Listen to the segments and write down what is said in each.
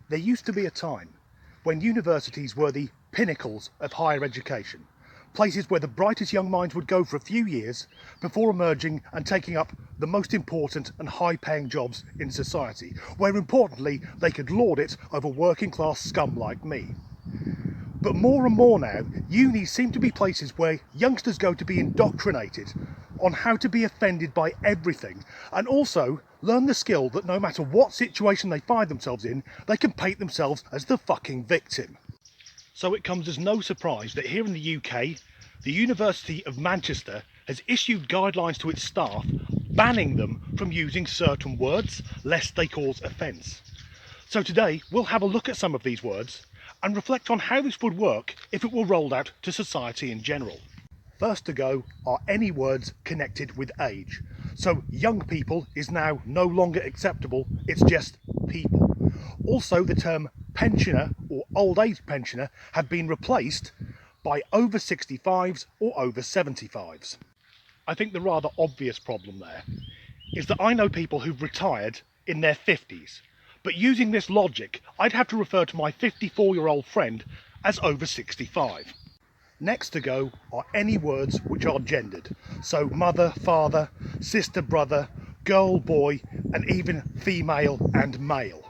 There used to be a time when universities were the pinnacles of higher education, places where the brightest young minds would go for a few years before emerging and taking up the most important and high-paying jobs in society, where importantly they could lord it over working-class scum like me. But more and more now, unis seem to be places where youngsters go to be indoctrinated on how to be offended by everything, and also learn the skill that no matter what situation they find themselves in, they can paint themselves as the fucking victim. So it comes as no surprise that here in the UK, the University of Manchester has issued guidelines to its staff banning them from using certain words lest they cause offence. So today we'll have a look at some of these words and reflect on how this would work if it were rolled out to society in general. First to go are any words connected with age. So young people is now no longer acceptable, it's just people. Also the term pensioner or old age pensioner have been replaced by over 65s or over 75s. I think the rather obvious problem there is that I know people who've retired in their 50s, but using this logic I'd have to refer to my 54-year-old friend as over 65. Next to go are any words which are gendered, so mother, father, sister, brother, girl, boy, and even female and male.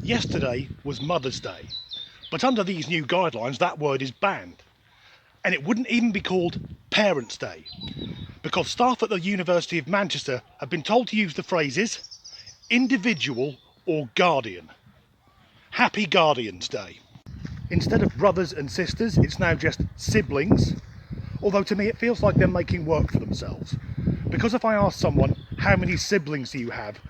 Yesterday was Mother's Day, but under these new guidelines that word is banned. And it wouldn't even be called Parents' Day, because staff at the University of Manchester have been told to use the phrases individual or guardian. Happy Guardians' Day. Instead of brothers and sisters, it's now just siblings, although to me it feels like they're making work for themselves. Because if I ask someone, how many siblings do you have,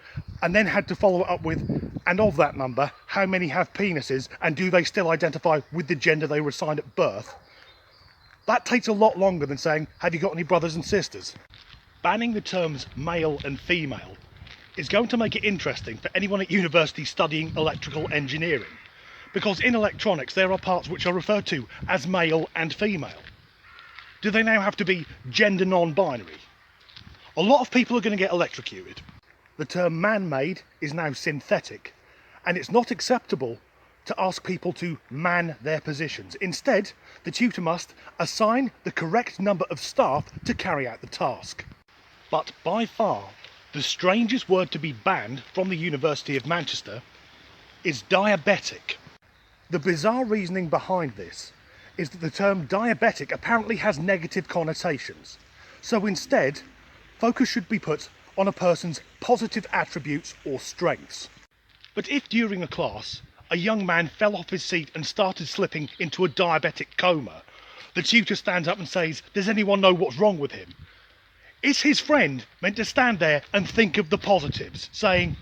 and then had to follow it up with, and of that number, how many have penises, and do they still identify with the gender they were assigned at birth, that takes a lot longer than saying, have you got any brothers and sisters? Banning the terms male and female is going to make it interesting for anyone at university studying electrical engineering. Because in electronics there are parts which are referred to as male and female. Do they now have to be gender non-binary? A lot of people are going to get electrocuted. The term man-made is now synthetic, and it's not acceptable to ask people to man their positions. Instead, the tutor must assign the correct number of staff to carry out the task. But by far, the strangest word to be banned from the University of Manchester is diabetic. The bizarre reasoning behind this is that the term diabetic apparently has negative connotations. So instead, focus should be put on a person's positive attributes or strengths. But if during a class, a young man fell off his seat and started slipping into a diabetic coma, the tutor stands up and says, does anyone know what's wrong with him? Is his friend meant to stand there and think of the positives, saying,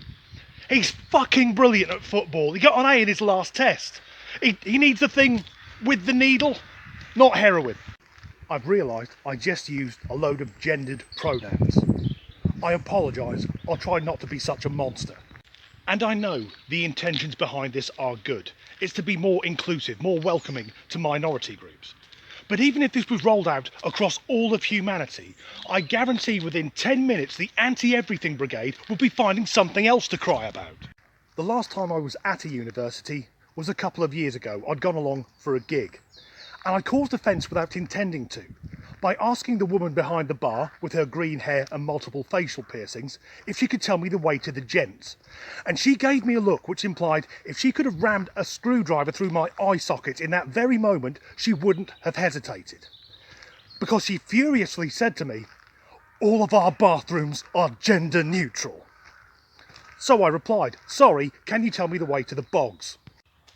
he's fucking brilliant at football, he got an A in his last test. He needs the thing with the needle, not heroin. I've realised I just used a load of gendered pronouns. I apologise, I'll try not to be such a monster. And I know the intentions behind this are good. It's to be more inclusive, more welcoming to minority groups. But even if this was rolled out across all of humanity, I guarantee within 10 minutes the anti-everything brigade would be finding something else to cry about. The last time I was at a university was a couple of years ago. I'd gone along for a gig, and I caused offence without intending to, by asking the woman behind the bar with her green hair and multiple facial piercings if she could tell me the way to the gents. And she gave me a look which implied if she could have rammed a screwdriver through my eye socket in that very moment, she wouldn't have hesitated. Because she furiously said to me, all of our bathrooms are gender neutral. So I replied, sorry, can you tell me the way to the bogs?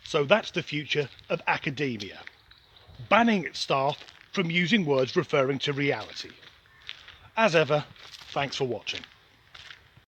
So that's the future of academia. Banning its staff from using words referring to reality. As ever, thanks for watching.